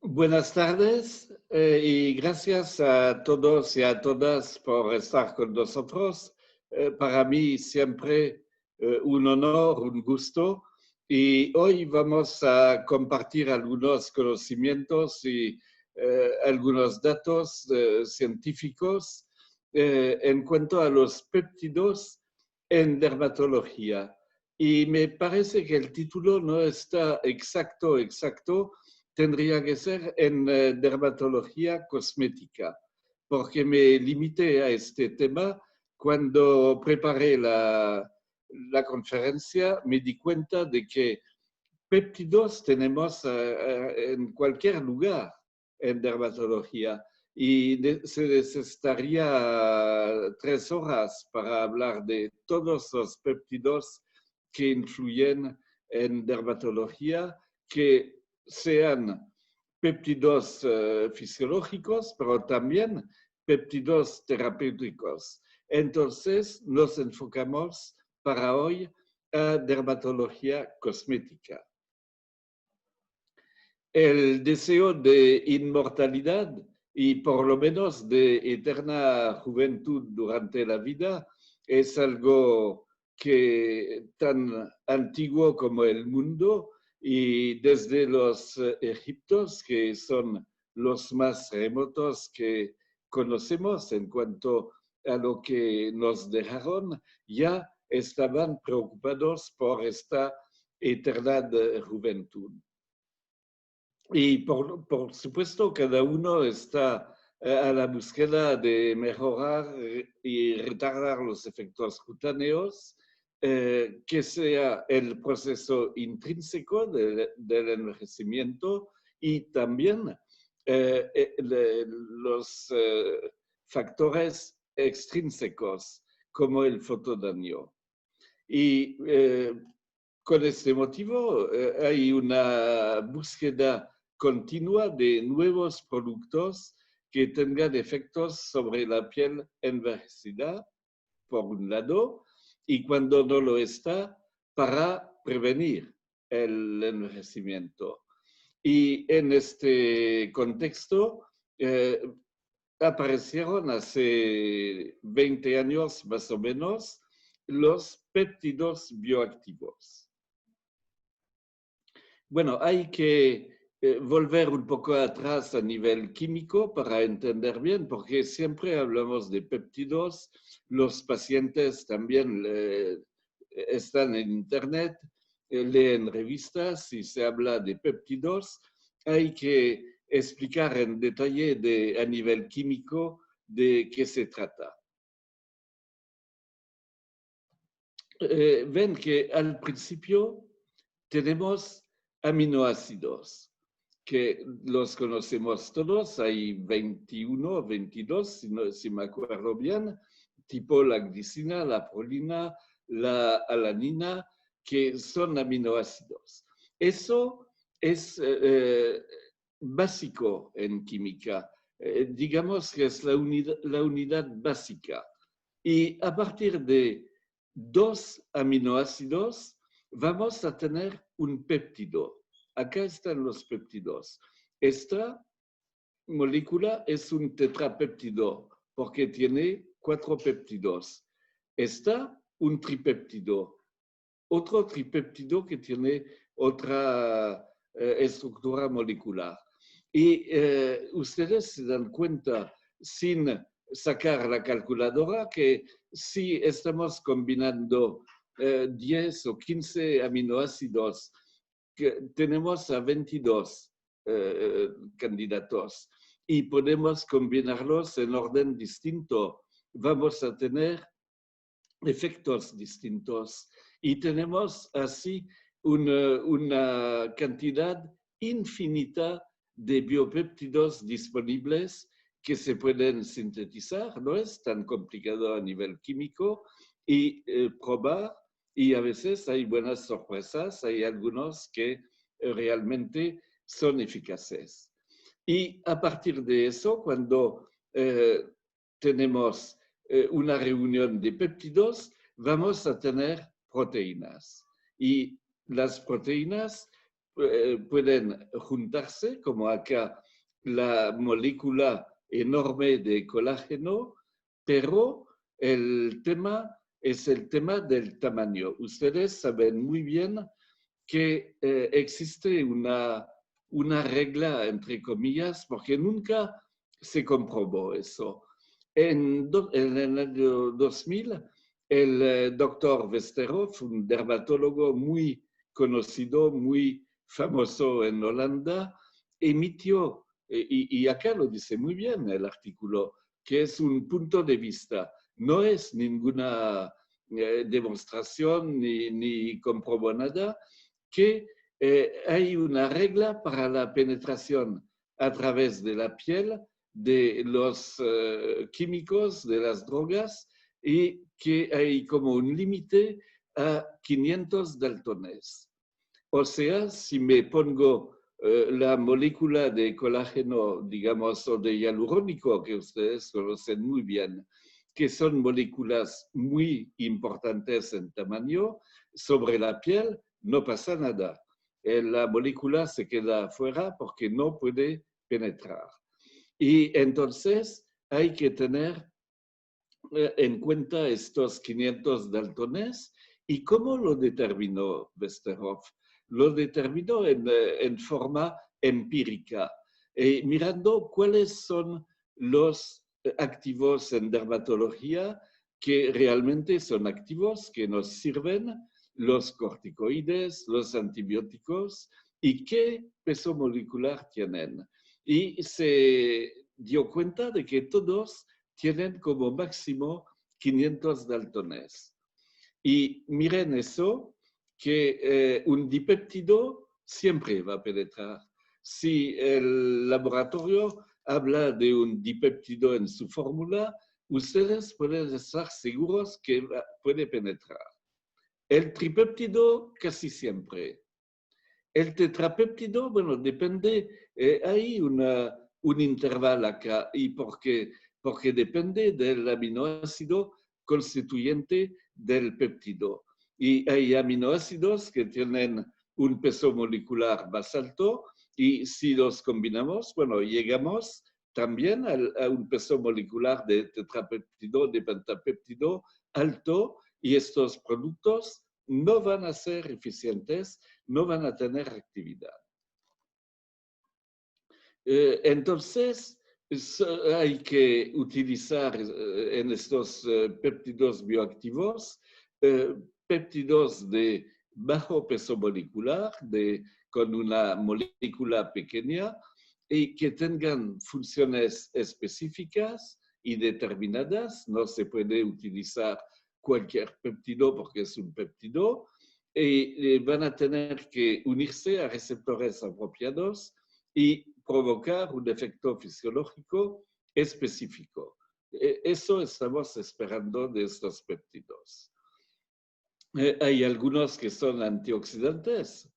Buenas tardes y gracias a todos y a todas por estar con nosotros. Para mí siempre un honor, un gusto. Y hoy vamos a compartir algunos conocimientos y algunos datos científicos en cuanto a los péptidos en dermatología. Y me parece que el título no está exacto, tendría que ser en dermatología cosmética, porque me limité a este tema cuando preparé la conferencia. Me di cuenta de que péptidos tenemos en cualquier lugar en dermatología y se necesitaría 3 horas para hablar de todos los péptidos que influyen en dermatología, que sean péptidos fisiológicos, pero también péptidos terapéuticos. Entonces nos enfocamos para hoy a dermatología cosmética. El deseo de inmortalidad y por lo menos de eterna juventud durante la vida es algo que tan antiguo como el mundo, y desde los egipcios, que son los más remotos que conocemos en cuanto a lo que nos dejaron, ya estaban preocupados por esta eterna juventud. Y por supuesto, cada uno está a la búsqueda de mejorar y retardar los efectos cutáneos, que sea el proceso intrínseco del envejecimiento y también los factores extrínsecos como el fotodaño. Y con este motivo hay una búsqueda continua de nuevos productos que tengan efectos sobre la piel envejecida, por un lado, y cuando no lo está, para prevenir el envejecimiento. Y en este contexto aparecieron hace 20 años más o menos los péptidos bioactivos. Bueno, hay que volver un poco atrás a nivel químico para entender bien, porque siempre hablamos de péptidos. Los pacientes también están en internet, leen revistas y se habla de péptidos. Hay que explicar en detalle a nivel químico de qué se trata. Ven que al principio tenemos aminoácidos, que los conocemos todos. Hay 21 o 22, si me acuerdo bien, tipo la glicina, la prolina, la alanina, que son aminoácidos. Eso es básico en química. Digamos que es la unidad básica. Y a partir de 2 aminoácidos vamos a tener un péptido. Acá están los péptidos. Esta molécula es un tetrapéptido porque tiene 4 péptidos. Esta, un tripéptido. Otro tripéptido que tiene otra estructura molecular. Y ustedes se dan cuenta, sin sacar la calculadora, que si estamos combinando 10 o 15 aminoácidos, que tenemos a 22 candidatos y podemos combinarlos en orden distinto. Vamos a tener efectos distintos y tenemos así una cantidad infinita de biopéptidos disponibles que se pueden sintetizar. No es tan complicado a nivel químico y probar, y a veces hay buenas sorpresas. Hay algunos que realmente son eficaces. Y a partir de eso, cuando tenemos una reunión de péptidos, vamos a tener proteínas. Y las proteínas pueden juntarse, como acá la molécula enorme de colágeno, pero el tema es el tema del tamaño. Ustedes saben muy bien que existe una regla, entre comillas, porque nunca se comprobó eso. En el año 2000, el doctor Westerhoff, un dermatólogo muy conocido, muy famoso en Holanda, emitió, y acá lo dice muy bien el artículo, que es un punto de vista, no es ninguna demostración ni comprobó nada, que hay una regla para la penetración a través de la piel de los químicos, de las drogas, y que hay como un límite a 500 daltones. O sea, si me pongo la molécula de colágeno, digamos, o de hialurónico, que ustedes conocen muy bien, que son moléculas muy importantes en tamaño, sobre la piel no pasa nada. La molécula se queda afuera porque no puede penetrar. Y entonces hay que tener en cuenta estos 500 daltones. ¿Y cómo lo determinó Westerhoff? Lo determinó en forma empírica, mirando cuáles son los activos en dermatología que realmente son activos, que nos sirven, los corticoides, los antibióticos, y qué peso molecular tienen. Y se dio cuenta de que todos tienen como máximo 500 daltones. Y miren eso, que un dipéptido siempre va a penetrar. Si el laboratorio habla de un dipéptido en su fórmula, ustedes pueden estar seguros que puede penetrar. El tripéptido casi siempre. El tetrapéptido, bueno, depende, hay un intervalo acá, y porque depende del aminoácido constituyente del péptido. Y hay aminoácidos que tienen un peso molecular más alto, y si los combinamos, bueno, llegamos también a un peso molecular de tetrapéptido, de pentapéptido alto, y estos productos no van a ser eficientes, no van a tener actividad. Entonces, hay que utilizar en estos péptidos bioactivos péptidos de bajo peso molecular, con una molécula pequeña, y que tengan funciones específicas y determinadas. No se puede utilizar cualquier péptido porque es un péptido, y van a tener que unirse a receptores apropiados y provocar un efecto fisiológico específico. Eso estamos esperando de estos péptidos. Hay algunos que son antioxidantes,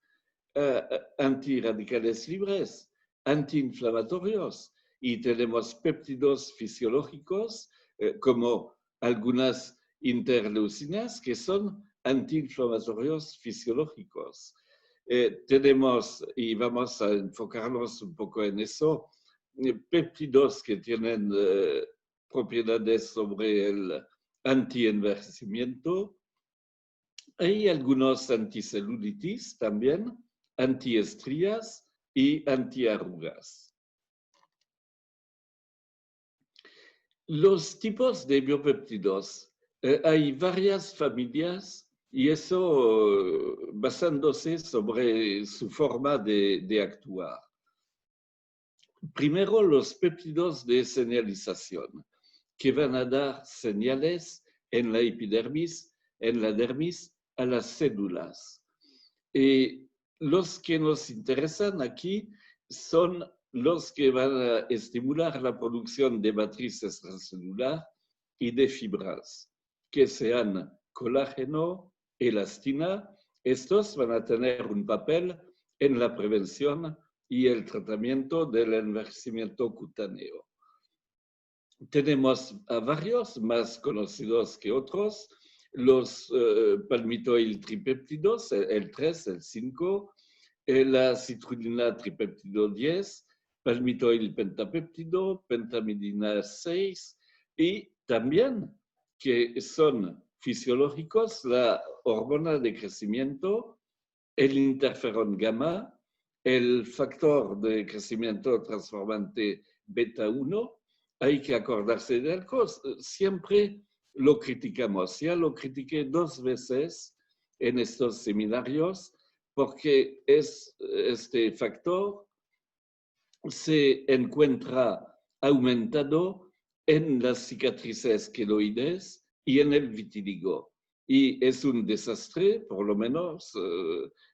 antirradicales libres, antiinflamatorios, y tenemos péptidos fisiológicos como algunas interleucinas que son antiinflamatorios fisiológicos. Tenemos, y vamos a enfocarnos un poco en eso, péptidos que tienen propiedades sobre el antienvejecimiento. Hay algunos anticelulitis también, antiestrías y antiarrugas. Los tipos de biopéptidos, hay varias familias, y eso basándose sobre su forma de actuar. Primero, los péptidos de señalización, que van a dar señales en la epidermis, en la dermis, a las células. Los que nos interesan aquí son los que van a estimular la producción de matriz extracelular y de fibras, que sean colágeno, elastina. Estos van a tener un papel en la prevención y el tratamiento del envejecimiento cutáneo. Tenemos a varios más conocidos que otros, los palmitoil tripéptidos, el 3, el 5, la citrulina tripeptido 10, palmitoil pentapéptido, pentamidina 6 y también que son fisiológicos la hormona de crecimiento, el interferón gamma, el factor de crecimiento transformante beta 1. Hay que acordarse de algo, siempre lo criticamos. Ya lo critiqué 2 veces en estos seminarios porque este factor se encuentra aumentado en las cicatrices queloides y en el vitíligo. Y es un desastre, por lo menos,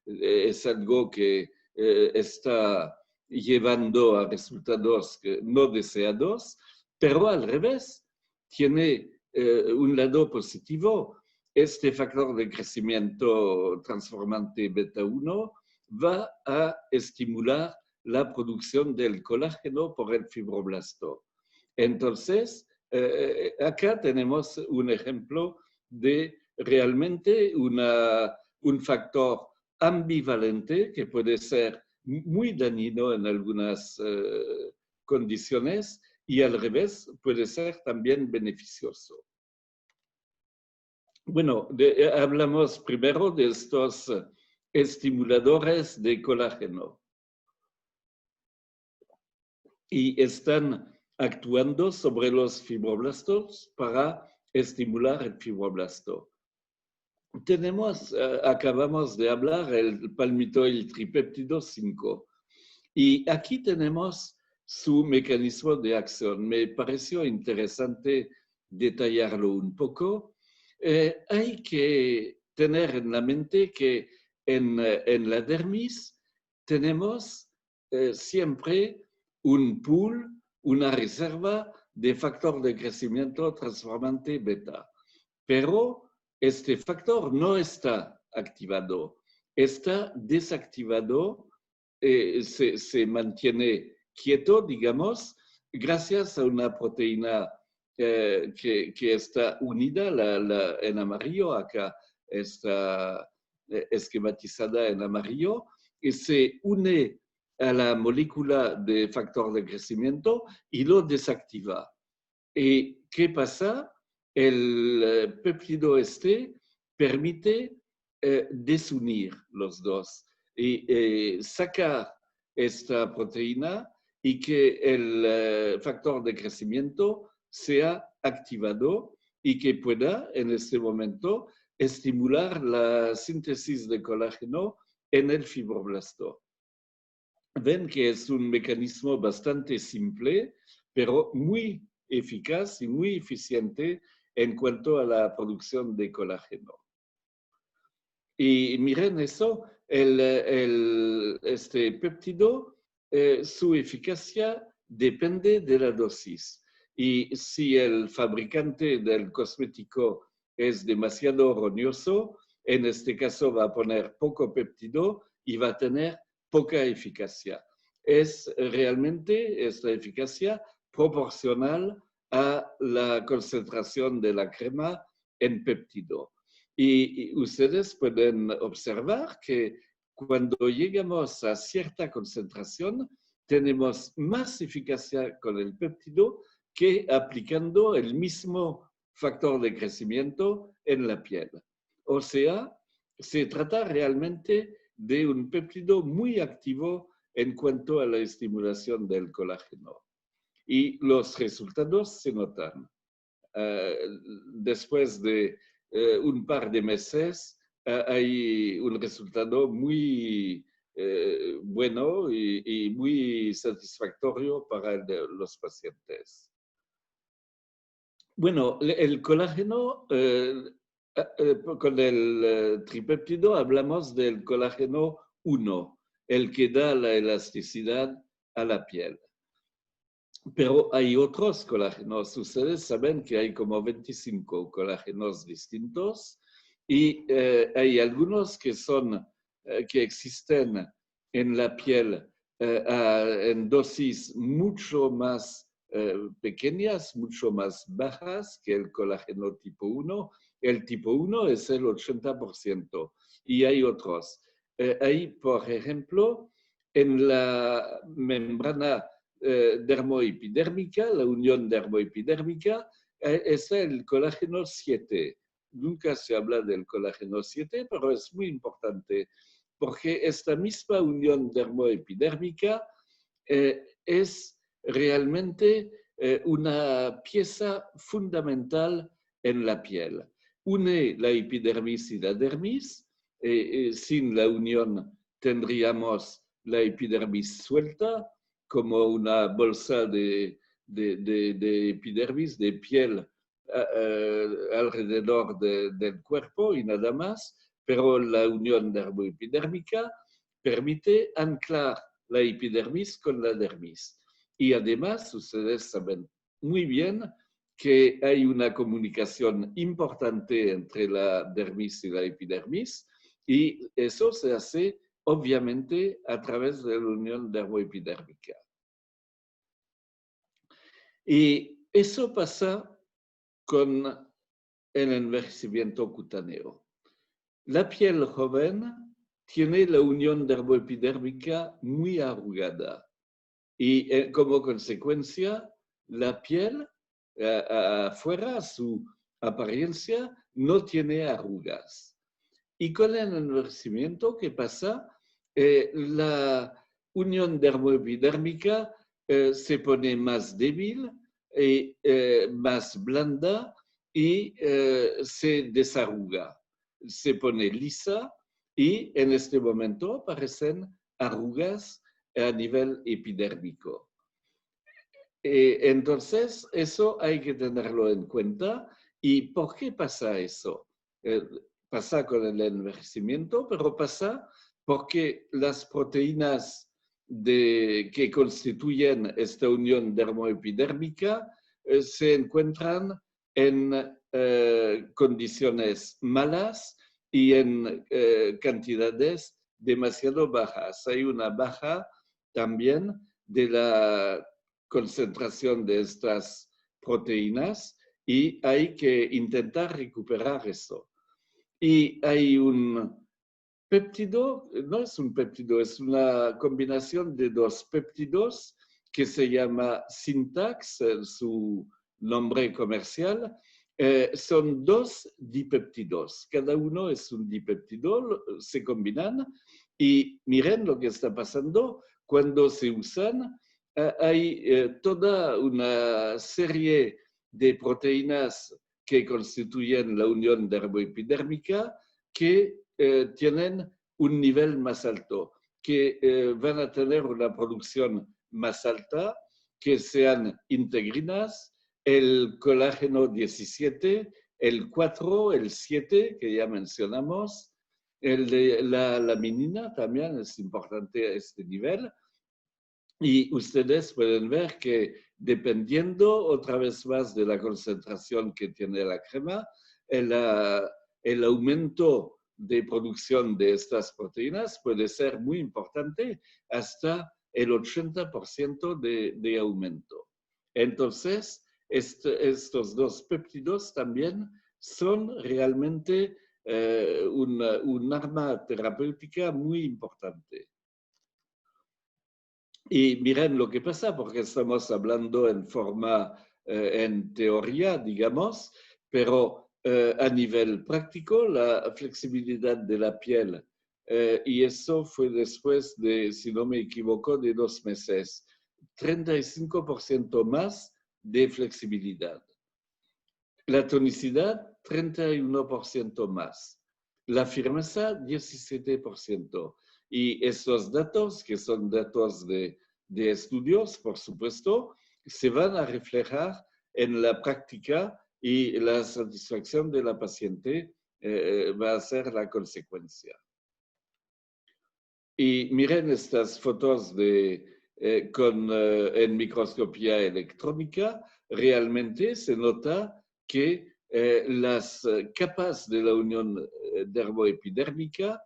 es algo que está llevando a resultados no deseados, pero al revés, tiene un lado positivo. Este factor de crecimiento transformante beta 1 va a estimular la producción del colágeno por el fibroblasto. Entonces, acá tenemos un ejemplo de realmente un factor ambivalente que puede ser muy dañino en algunas condiciones y al revés puede ser también beneficioso. Bueno, hablamos primero de estos estimuladores de colágeno y están actuando sobre los fibroblastos para estimular el fibroblasto. Acabamos de hablar el palmitoil tripéptido 5 y aquí tenemos su mecanismo de acción. Me pareció interesante detallarlo un poco. Hay que tener en la mente que en la dermis tenemos siempre un pool, una reserva de factor de crecimiento transformante beta. Pero este factor no está activado, está desactivado, se mantiene quieto, digamos, gracias a una proteína que está unida, en amarillo, acá está esquematizada en amarillo, y se une a la molécula de factor de crecimiento y lo desactiva. ¿Y qué pasa? El péptido permite desunir los dos y sacar esta proteína y que el factor de crecimiento sea activado y que pueda en este momento estimular la síntesis de colágeno en el fibroblasto. Ven que es un mecanismo bastante simple, pero muy eficaz y muy eficiente en cuanto a la producción de colágeno. Y miren eso, este péptido, su eficacia depende de la dosis. Y si el fabricante del cosmético es demasiado roñoso, en este caso va a poner poco péptido y va a tener poca eficacia. Es realmente esta eficacia proporcional a la concentración de la crema en péptido. Y ustedes pueden observar que cuando llegamos a cierta concentración, tenemos más eficacia con el péptido que aplicando el mismo factor de crecimiento en la piel. O sea, se trata realmente de un péptido muy activo en cuanto a la estimulación del colágeno. Y los resultados se notan. Después de un par de meses, hay un resultado muy bueno y muy satisfactorio para los pacientes. Bueno, el colágeno, con el tripéptido hablamos del colágeno 1, el que da la elasticidad a la piel. Pero hay otros colágenos. Ustedes saben que hay como 25 colágenos distintos y hay algunos que existen en la piel en dosis mucho más pequeñas, mucho más bajas que el colágeno tipo 1. El tipo 1 es el 80% y hay otros. ahí, por ejemplo, en la membrana dermoepidérmica, la unión dermoepidérmica, está el colágeno 7. Nunca se habla del colágeno 7, pero es muy importante porque esta misma unión dermoepidérmica es realmente una pieza fundamental en la piel. Une la epidermis y la dermis. Sin la unión tendríamos la epidermis suelta, como una bolsa de epidermis, de piel alrededor del cuerpo y nada más, pero la unión dermoepidérmica permite anclar la epidermis con la dermis. Y además, ustedes saben muy bien que hay una comunicación importante entre la dermis y la epidermis, y eso se hace obviamente a través de la unión dermoepidérmica. Y eso pasa con el envejecimiento cutáneo. La piel joven tiene la unión dermoepidérmica muy arrugada y como consecuencia la piel afuera, su apariencia, no tiene arrugas. Y con el envejecimiento, ¿qué pasa? La unión dermoepidérmica se pone más débil, más blanda y se desarruga, se pone lisa y en este momento aparecen arrugas a nivel epidérmico. Entonces, eso hay que tenerlo en cuenta. ¿Y por qué pasa eso? Pasa con el envejecimiento, pero pasa porque las proteínas que constituyen esta unión dermoepidérmica se encuentran en condiciones malas y en cantidades demasiado bajas. Hay una baja también de la concentración de estas proteínas y hay que intentar recuperar eso. Y hay un péptido, no es un péptido, es una combinación de dos péptidos que se llama Syntax, su nombre comercial. Son dos dipéptidos, cada uno es un dipéptido, se combinan y miren lo que está pasando cuando se usan. Hay toda una serie de proteínas que constituyen la unión dermoepidérmica que tienen un nivel más alto, que van a tener una producción más alta, que sean integrinas, el colágeno 17, el 4, el 7, que ya mencionamos, el de la laminina también es importante a este nivel. Y ustedes pueden ver que dependiendo otra vez más de la concentración que tiene la crema, el aumento de producción de estas proteínas puede ser muy importante, hasta el 80% de aumento. Entonces, estos dos péptidos también son realmente un arma terapéutica muy importante. Y miren lo que pasa, porque estamos hablando en forma, en teoría, digamos, pero a nivel práctico, la flexibilidad de la piel, y eso fue después de, si no me equivoco, de 2 meses, 35% más de flexibilidad. La tonicidad, 31% más. La firmeza, 17%. Y esos datos, que son datos de estudios, por supuesto, se van a reflejar en la práctica y la satisfacción de la paciente va a ser la consecuencia. Y miren estas fotos en microscopía electrónica, realmente se nota que las capas de la unión dermoepidérmica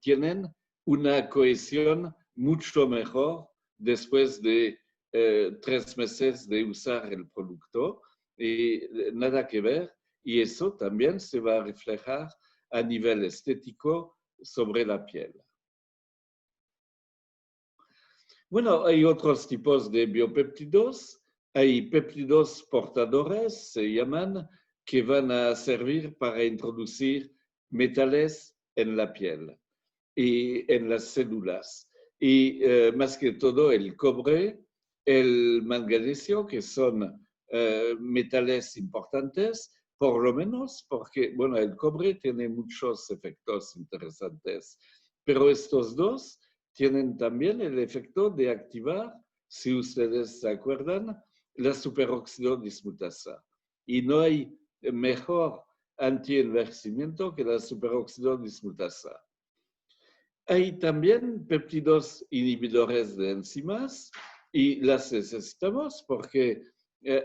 tienen una cohesión mucho mejor después de 3 meses de usar el producto, y nada que ver, y eso también se va a reflejar a nivel estético sobre la piel. Bueno, hay otros tipos de biopéptidos. Hay péptidos portadores, se llaman, que van a servir para introducir metales en la piel y en las células. Y más que todo el cobre, el manganesio, que son metales importantes, por lo menos porque, bueno, el cobre tiene muchos efectos interesantes, pero estos dos tienen también el efecto de activar, si ustedes se acuerdan, la superóxido dismutasa. Y no hay mejor antienvejecimiento que la superóxido dismutasa. Hay también péptidos inhibidores de enzimas y las necesitamos porque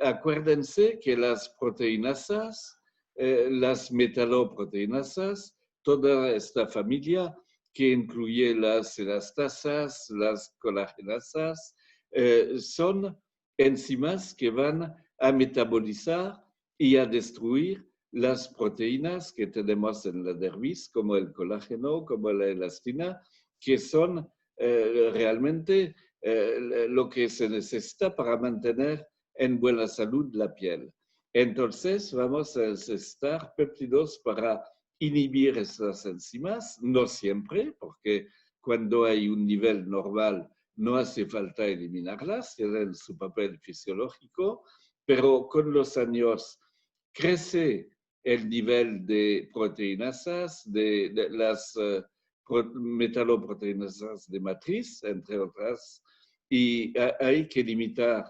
acuérdense que las proteinasas, las metaloproteinasas, toda esta familia que incluye las elastasas, las colagenasas, son enzimas que van a metabolizar y a destruir las proteínas que tenemos en la dermis, como el colágeno, como la elastina, que son realmente lo que se necesita para mantener en buena salud la piel. Entonces, vamos a necesitar péptidos para inhibir estas enzimas, no siempre, porque cuando hay un nivel normal no hace falta eliminarlas, tienen su papel fisiológico, pero con los años crece el nivel de proteinasas, de las metaloproteinasas de matriz, entre otras, y hay que limitar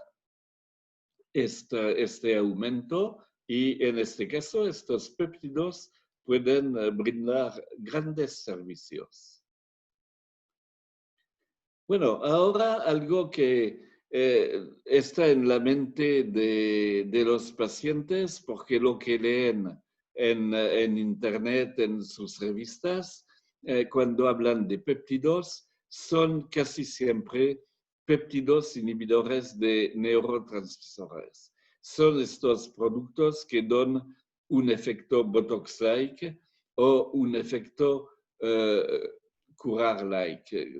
este aumento y en este caso estos péptidos pueden brindar grandes servicios. Bueno, ahora algo que está en la mente de los pacientes, porque lo que leen en Internet, en sus revistas, cuando hablan de péptidos, son casi siempre péptidos inhibidores de neurotransmisores. Son estos productos que dan un efecto Botox-like o un efecto curar-like.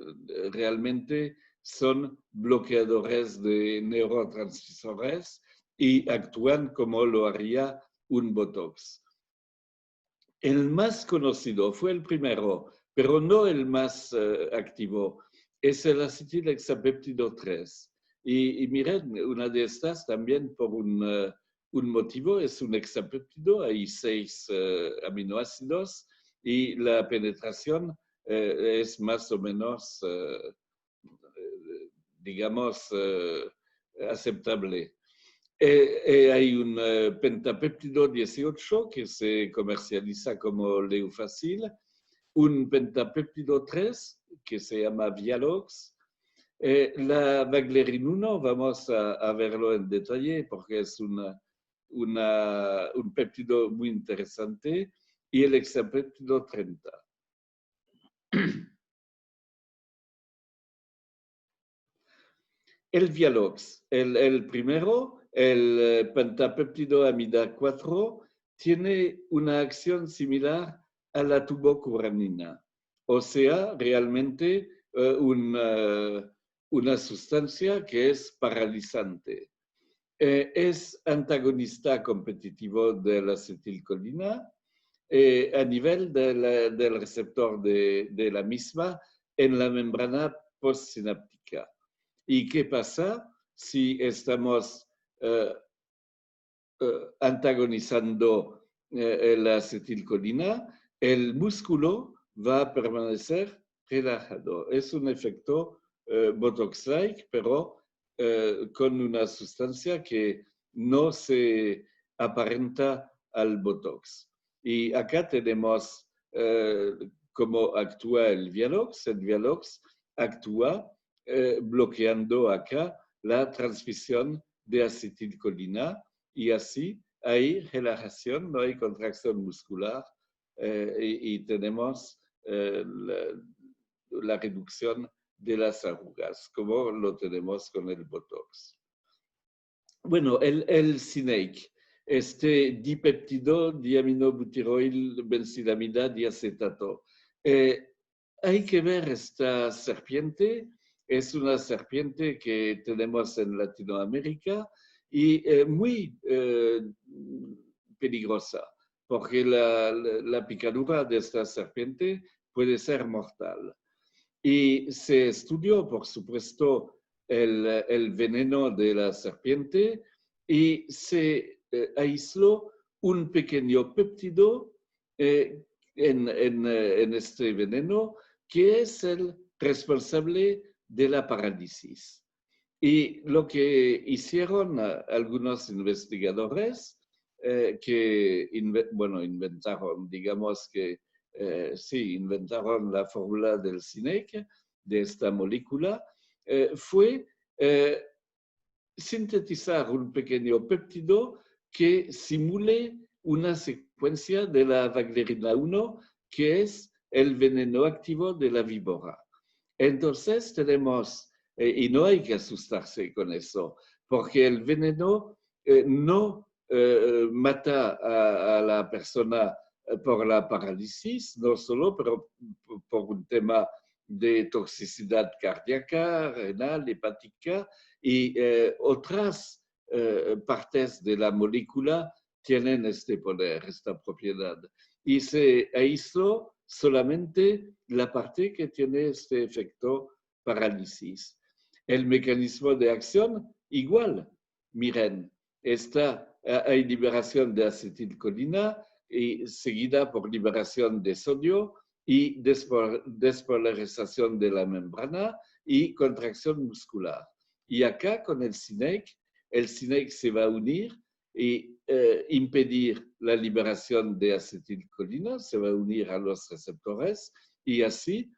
Realmente son bloqueadores de neurotransmisores y actúan como lo haría un Botox. El más conocido fue el primero, pero no el más activo, es el acetilhexapéptido 3. Y miren, una de estas también por un motivo es un hexapéptido, hay 6 aminoácidos y la penetración es más o menos, digamos, aceptable. Hay un pentapéptido 18 que se comercializa como Leufacil, un pentapéptido 3 que se llama Vialox. La Vaglerin 1, vamos a verlo en detalle porque es un péptido muy interesante, y el hexapéptido 30. El Vialox, el primero, el pentapéptido amida 4, tiene una acción similar a la tubocuranina, o sea, realmente una sustancia que es paralizante. Es antagonista competitivo de la acetilcolina a nivel del receptor de la misma en la membrana postsináptica. ¿Y qué pasa si estamos antagonizando la acetilcolina? El músculo va a permanecer relajado. Es un efecto Botox-like, pero con una sustancia que no se aparenta al Botox. Y acá tenemos cómo actúa el Vialox. El Vialox actúa bloqueando acá la transmisión de acetilcolina y así hay relajación, no hay contracción muscular y tenemos la reducción de las arrugas, como lo tenemos con el Botox. Bueno, el CINEIC, dipeptido diaminobutiroil benzilamida diacetato, hay que ver esta serpiente. Es una serpiente que tenemos en Latinoamérica y muy peligrosa, porque la picadura de esta serpiente puede ser mortal. Y se estudió, por supuesto, el veneno de la serpiente y se aisló un pequeño péptido en este veneno que es el responsable de la parálisis. Y lo que hicieron algunos investigadores que inventaron, digamos que sí, inventaron la fórmula del SINEC, de esta molécula, fue sintetizar un pequeño péptido que simule una secuencia de la Wagnerina 1, que es el veneno activo de la víbora. Entonces tenemos, y no hay que asustarse con eso, porque el veneno no mata a la persona por la parálisis, no solo, pero por un tema de toxicidad cardíaca, renal, hepática y otras partes de la molécula tienen este poder, esta propiedad. Y se aisló solamente la parte que tiene este efecto parálisis. El mecanismo de acción, igual. Miren, hay liberación de acetilcolina y seguida por liberación de sodio y despolarización de la membrana y contracción muscular. Y acá con el SINEC se va a unir y impedir la liberación de acetilcolina, se va a unir a los receptores y así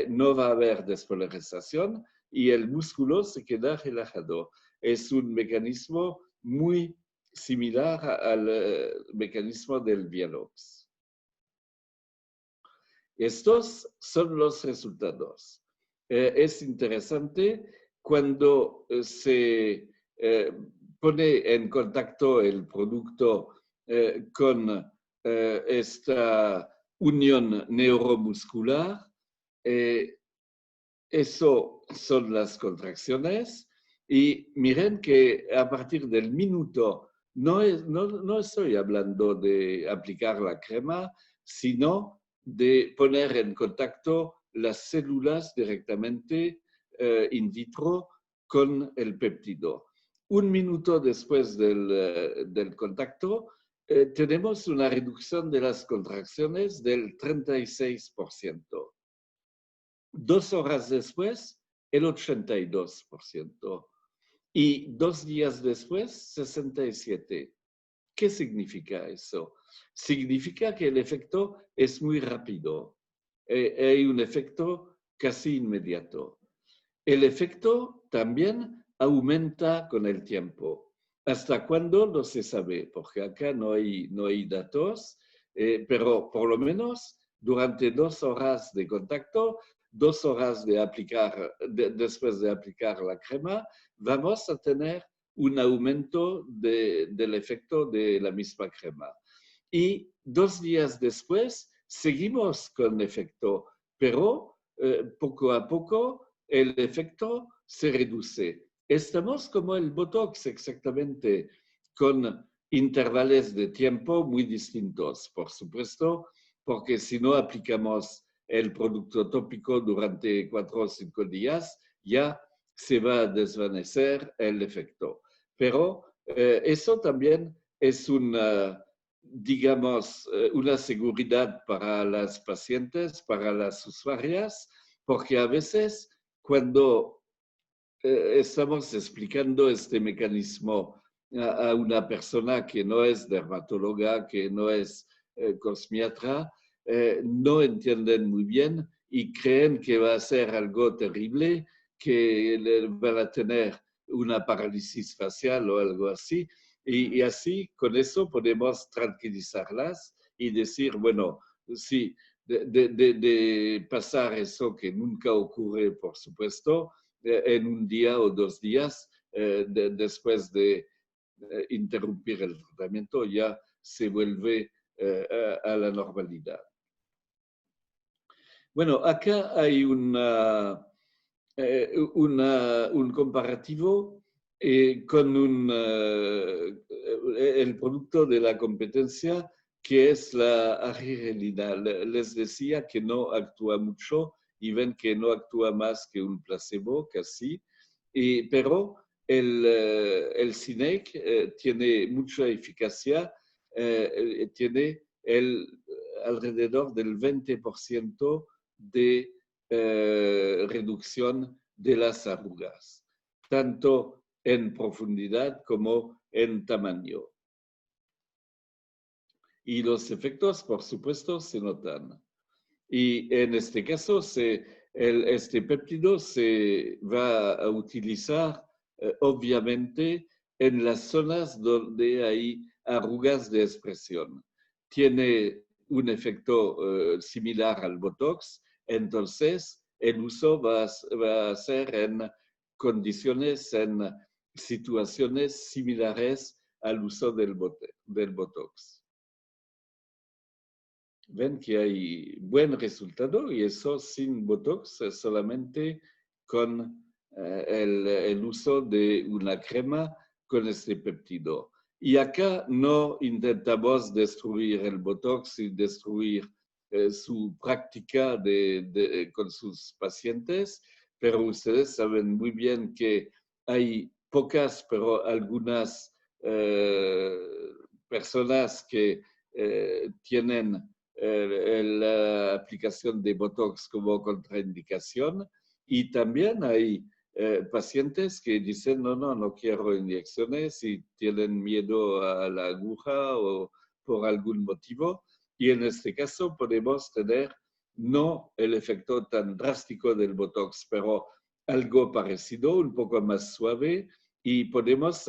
no va a haber despolarización y el músculo se queda relajado. Es un mecanismo muy similar al mecanismo del Vialox. Estos son los resultados. Es interesante cuando se pone en contacto el producto con esta unión neuromuscular. Eso son las contracciones. Y miren que a partir del minuto, no estoy hablando de aplicar la crema, sino de poner en contacto las células directamente in vitro con el péptido. Un minuto después del contacto, tenemos una reducción de las contracciones del 36%. 2 horas después, el 82%. Y 2 días después, 67%. ¿Qué significa eso? Significa que el efecto es muy rápido. Hay un efecto casi inmediato. El efecto también aumenta con el tiempo. ¿Hasta cuándo? No se sabe, porque acá no hay datos, pero por lo menos durante 2 horas de contacto, 2 horas después de aplicar la crema, vamos a tener un aumento del efecto de la misma crema. Y 2 días después seguimos con efecto, pero poco a poco el efecto se reduce. Estamos como el Botox exactamente, con intervalos de tiempo muy distintos, por supuesto, porque si no aplicamos el producto tópico durante 4 o 5 días, ya se va a desvanecer el efecto. Pero eso también es digamos, una seguridad para las pacientes, para las usuarias, porque a veces cuando estamos explicando este mecanismo a una persona que no es dermatóloga, que no es cosmiatra, no entienden muy bien y creen que va a ser algo terrible, que van a tener una parálisis facial o algo así. Y así, con eso podemos tranquilizarlas y decir, bueno, sí, de pasar eso que nunca ocurre, por supuesto, en un día o 2 días después de interrumpir el tratamiento, ya se vuelve a la normalidad. Bueno, acá hay un comparativo con el producto de la competencia que es la arginina. Les decía que no actúa mucho y ven que no actúa más que un placebo casi, pero el Cinec tiene mucha eficacia, tiene alrededor del 20% de reducción de las arrugas, tanto en profundidad como en tamaño. Y los efectos, por supuesto, se notan. Y en este caso, este péptido se va a utilizar, obviamente, en las zonas donde hay arrugas de expresión. Tiene un efecto similar al Botox, entonces el uso va a ser en condiciones, en situaciones similares al uso del Botox. Ven que hay buen resultado y eso sin Botox, solamente con el uso de una crema con este péptido. Y acá no intentamos destruir el Botox y destruir su práctica con sus pacientes, pero ustedes saben muy bien que hay pocas, pero algunas personas que tienen la aplicación de Botox como contraindicación y también hay pacientes que dicen no quiero inyecciones y tienen miedo a la aguja o por algún motivo y en este caso podemos tener no el efecto tan drástico del Botox, pero algo parecido, un poco más suave y podemos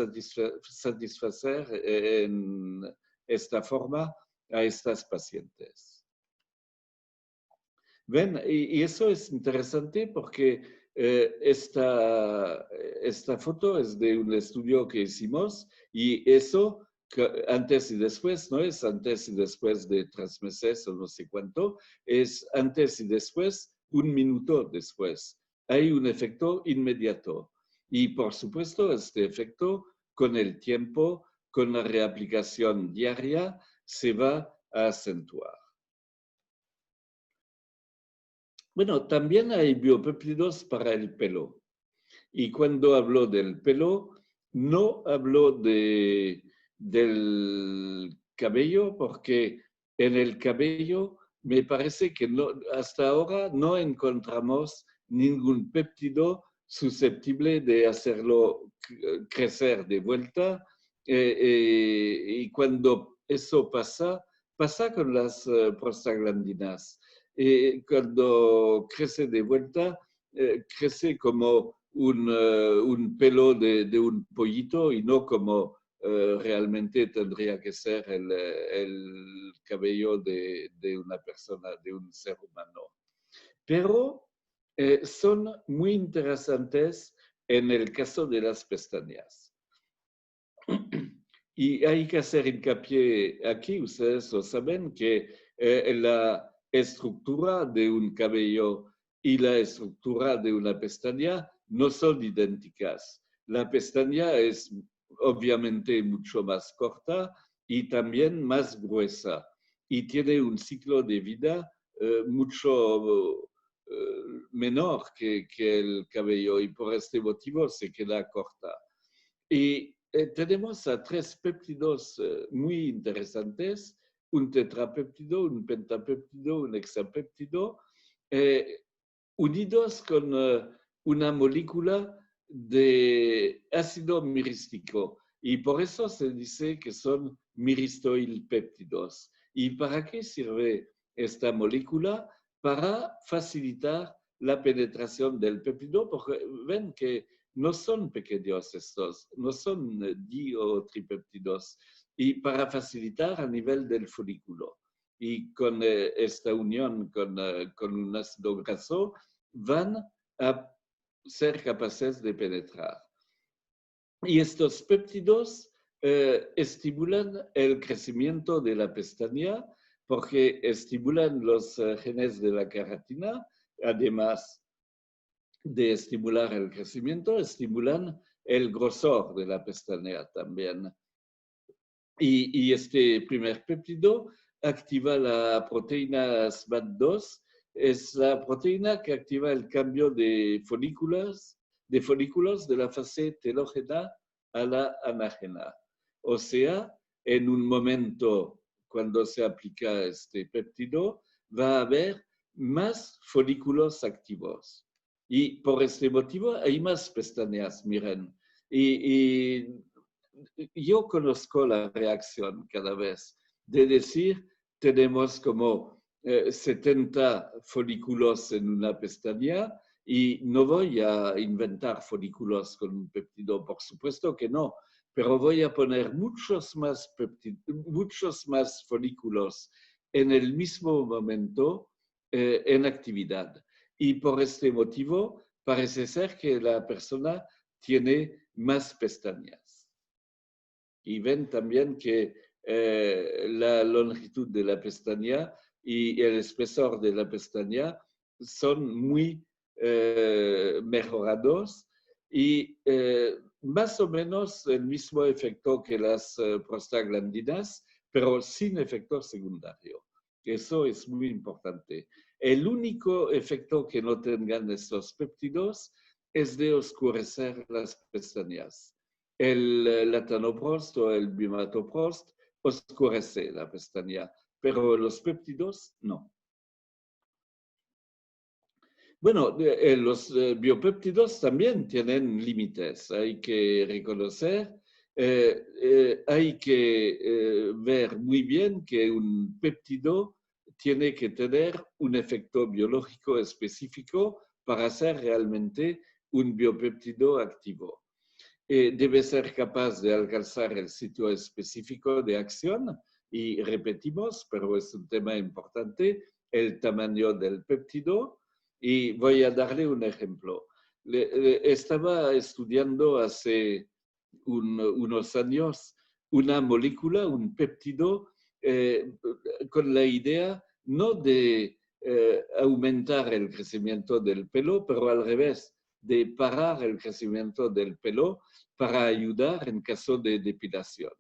satisfacer en esta forma a estas pacientes. ¿Ven? Y eso es interesante porque esta foto es de un estudio que hicimos y eso antes y después, no es antes y después de 3 meses o no sé cuánto, es antes y después, 1 minuto después. Hay un efecto inmediato. Y por supuesto, este efecto con el tiempo, con la reaplicación diaria, se va a acentuar. Bueno, también hay biopéptidos para el pelo. Y cuando hablo del pelo, no hablo del cabello, porque en el cabello me parece que no, hasta ahora no encontramos ningún péptido susceptible de hacerlo crecer de vuelta. Y cuando eso pasa, pasa con las prostaglandinas. Cuando crece de vuelta, crece como un pelo de un pollito y no como realmente tendría que ser el cabello de una persona, de un ser humano. Pero son muy interesantes en el caso de las pestañas. Y hay que hacer hincapié aquí, ustedes lo saben, que la estructura de un cabello y la estructura de una pestaña no son idénticas. La pestaña es obviamente mucho más corta y también más gruesa y tiene un ciclo de vida mucho menor que el cabello y por este motivo se queda corta. Y tenemos a 3 péptidos muy interesantes, un tetrapéptido, un pentapéptido, un hexapéptido, unidos con una molécula de ácido mirístico. Y por eso se dice que son miristoilpéptidos. ¿Y para qué sirve esta molécula? Para facilitar la penetración del péptido, porque ven que no son pequeños estos, no son di o tripéptidos, y para facilitar a nivel del folículo. Y con esta unión con un ácido graso van a ser capaces de penetrar. Y estos péptidos estimulan el crecimiento de la pestaña, porque estimulan los genes de la queratina, además de estimular el crecimiento, estimulan el grosor de la pestaña también. Y este primer péptido activa la proteína SMAD2, es la proteína que activa el cambio de folículos de la fase telógena a la anágena. O sea, en un momento, cuando se aplica este péptido, va a haber más folículos activos. Y por este motivo hay más pestañas, miren. Y yo conozco la reacción cada vez de decir, tenemos como 70 folículos en una pestaña y no voy a inventar folículos con un péptido, por supuesto que no, pero voy a poner muchos más folículos en el mismo momento en actividad. Y por este motivo parece ser que la persona tiene más pestañas. Y ven también que la longitud de la pestaña y el espesor de la pestaña son muy mejorados y más o menos el mismo efecto que las prostaglandinas, pero sin efecto secundario. Eso es muy importante. El único efecto que no tengan estos péptidos es de oscurecer las pestañas. El latanoprost o el bimatoprost oscurece la pestaña, pero los péptidos no. Bueno, los biopéptidos también tienen límites, hay que reconocer, hay que ver muy bien que un péptido tiene que tener un efecto biológico específico para ser realmente un biopéptido activo. Debe ser capaz de alcanzar el sitio específico de acción y repetimos, pero es un tema importante, el tamaño del péptido. Y voy a darle un ejemplo. Estaba estudiando hace unos años una molécula, un péptido, con la idea no de aumentar el crecimiento del pelo, pero al revés, de parar el crecimiento del pelo para ayudar en caso de depilación.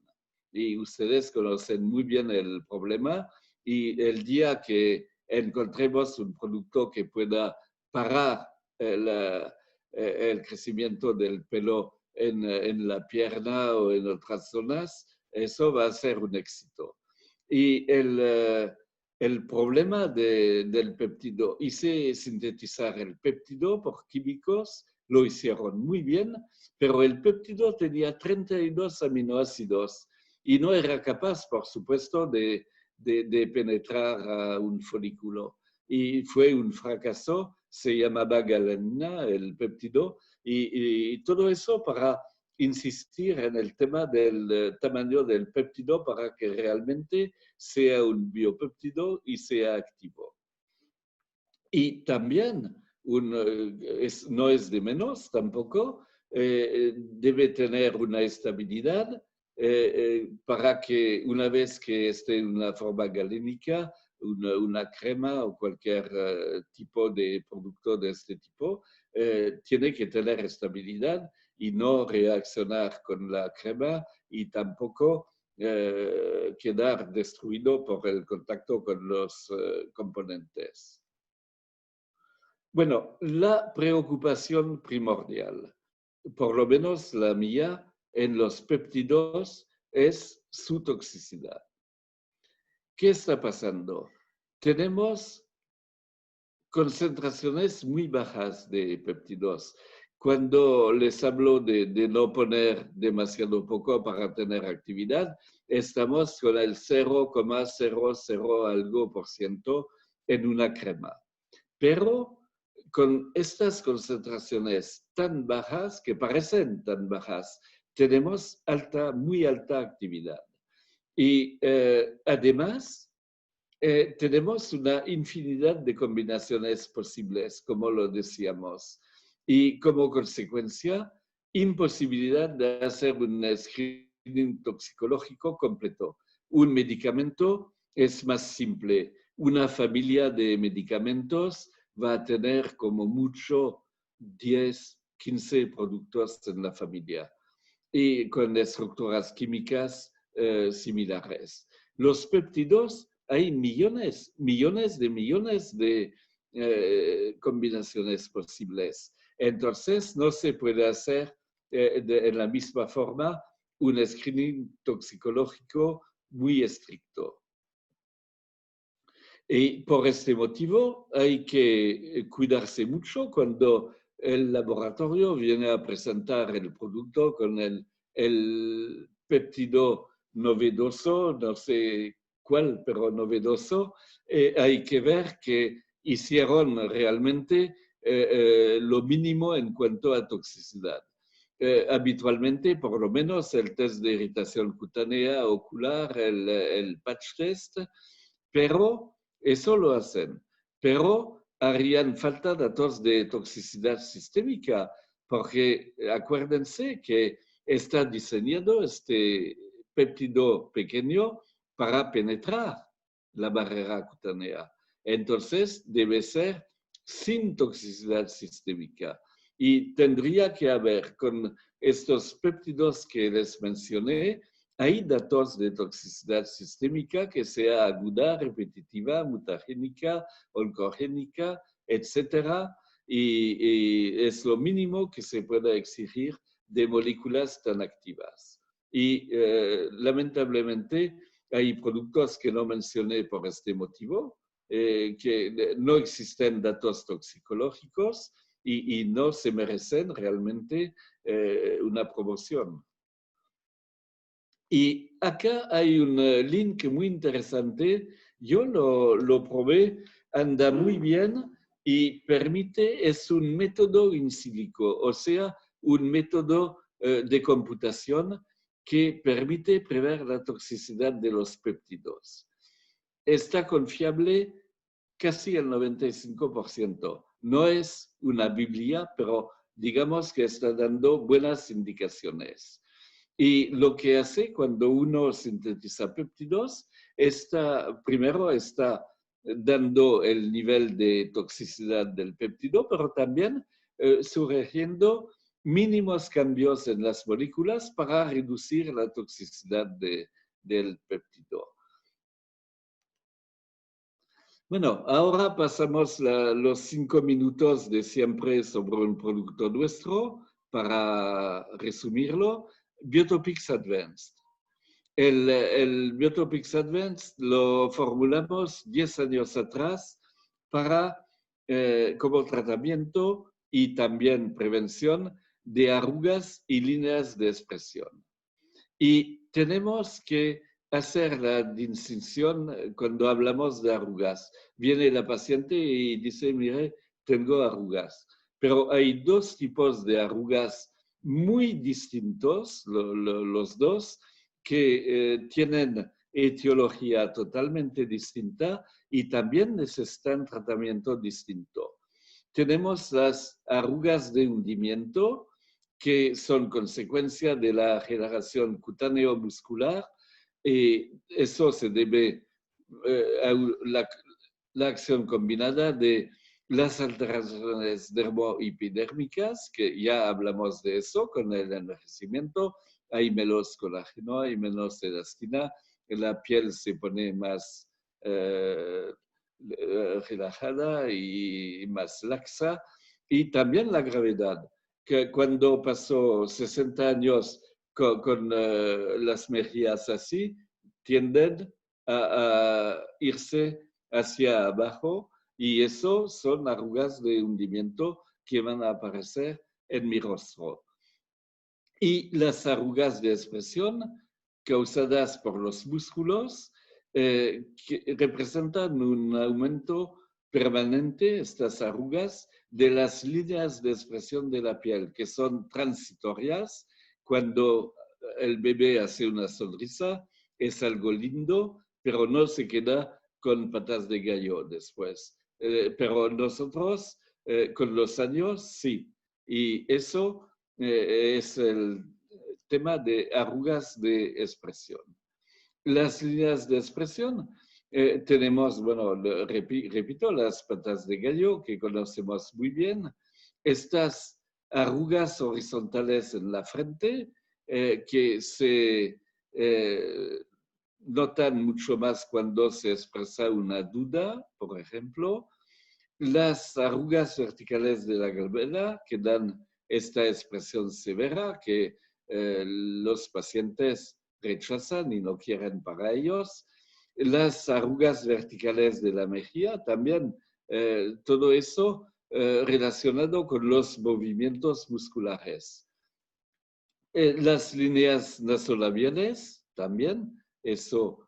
Y ustedes conocen muy bien el problema y el día que encontremos un producto que pueda parar el crecimiento del pelo en la pierna o en otras zonas, eso va a ser un éxito. Y el problema del péptido, hice sintetizar el péptido por químicos, lo hicieron muy bien, pero el péptido tenía 32 aminoácidos y no era capaz, por supuesto, de penetrar a un folículo. Y fue un fracaso, se llamaba galanina, el péptido, y todo eso para insistir en el tema del tamaño del péptido para que realmente sea un biopéptido y sea activo. Y también, no es de menos tampoco, debe tener una estabilidad para que una vez que esté en una forma galénica, una crema o cualquier tipo de producto de este tipo, tiene que tener estabilidad y no reaccionar con la crema y tampoco quedar destruido por el contacto con los componentes. Bueno, la preocupación primordial, por lo menos la mía, en los péptidos es su toxicidad. ¿Qué está pasando? Tenemos concentraciones muy bajas de péptidos. Cuando les hablo de no poner demasiado poco para tener actividad, estamos con el 0,00 algo por ciento en una crema. Pero con estas concentraciones tan bajas, que parecen tan bajas, tenemos muy alta actividad. Y además, tenemos una infinidad de combinaciones posibles, como lo decíamos. Y como consecuencia, imposibilidad de hacer un screening toxicológico completo. Un medicamento es más simple. Una familia de medicamentos va a tener como mucho 10, 15 productos en la familia y con estructuras químicas similares. Los péptidos, hay millones de combinaciones posibles. Entonces, no se puede hacer en la misma forma un screening toxicológico muy estricto. Y por este motivo hay que cuidarse mucho cuando el laboratorio viene a presentar el producto con el péptido novedoso, no sé cuál, pero novedoso. Hay que ver que hicieron realmente lo mínimo en cuanto a toxicidad. Habitualmente, por lo menos, el test de irritación cutánea ocular, el patch test, pero eso lo hacen, pero harían falta datos de toxicidad sistémica, porque acuérdense que está diseñado este péptido pequeño para penetrar la barrera cutánea. Entonces, debe ser sin toxicidad sistémica. Y tendría que haber con estos péptidos que les mencioné, hay datos de toxicidad sistémica que sea aguda, repetitiva, mutagénica, oncogénica, etc. Y es lo mínimo que se pueda exigir de moléculas tan activas. Y lamentablemente hay productos que no mencioné por este motivo, que no existen datos toxicológicos y no se merecen realmente una promoción. Y acá hay un link muy interesante. Yo lo probé, anda muy bien y permite, es un método in silico, o sea, un método de computación que permite prever la toxicidad de los péptidos. Está confiable casi el 95%. No es una Biblia, pero digamos que está dando buenas indicaciones. Y lo que hace cuando uno sintetiza péptidos, primero está dando el nivel de toxicidad del péptido, pero también sugiriendo mínimos cambios en las moléculas para reducir la toxicidad del péptido. Bueno, ahora pasamos los 5 minutos de siempre sobre un producto nuestro para resumirlo. Biotopix Advanced. El Biotopix Advanced lo formulamos 10 años atrás para, como tratamiento y también prevención de arrugas y líneas de expresión. Y tenemos que hacer la distinción cuando hablamos de arrugas. Viene la paciente y dice, mire, tengo arrugas. Pero hay dos tipos de arrugas muy distintos, los dos, que tienen etiología totalmente distinta y también necesitan tratamiento distinto. Tenemos las arrugas de hundimiento, que son consecuencia de la generación cutáneo-muscular. Eso se debe a la acción combinada de las alteraciones dermoepidérmicas, que ya hablamos de eso con el envejecimiento. Hay menos colágeno, hay menos elastina, la piel se pone más relajada y más laxa, y también la gravedad, que cuando pasó 60 años con las mejillas así, tienden a irse hacia abajo, y eso son arrugas de hundimiento que van a aparecer en mi rostro. Y las arrugas de expresión causadas por los músculos que representan un aumento permanente, estas arrugas, de las líneas de expresión de la piel, que son transitorias. Cuando el bebé hace una sonrisa, es algo lindo, pero no se queda con patas de gallo después. Pero nosotros, con los años, sí. Y eso es el tema de arrugas de expresión. Las líneas de expresión tenemos, bueno, repito, las patas de gallo que conocemos muy bien, estas arrugas horizontales en la frente que se notan mucho más cuando se expresa una duda, por ejemplo, las arrugas verticales de la glabela que dan esta expresión severa que los pacientes rechazan y no quieren para ellos. Las arrugas verticales de la mejilla también, todo eso relacionado con los movimientos musculares. Las líneas nasolabiales también, eso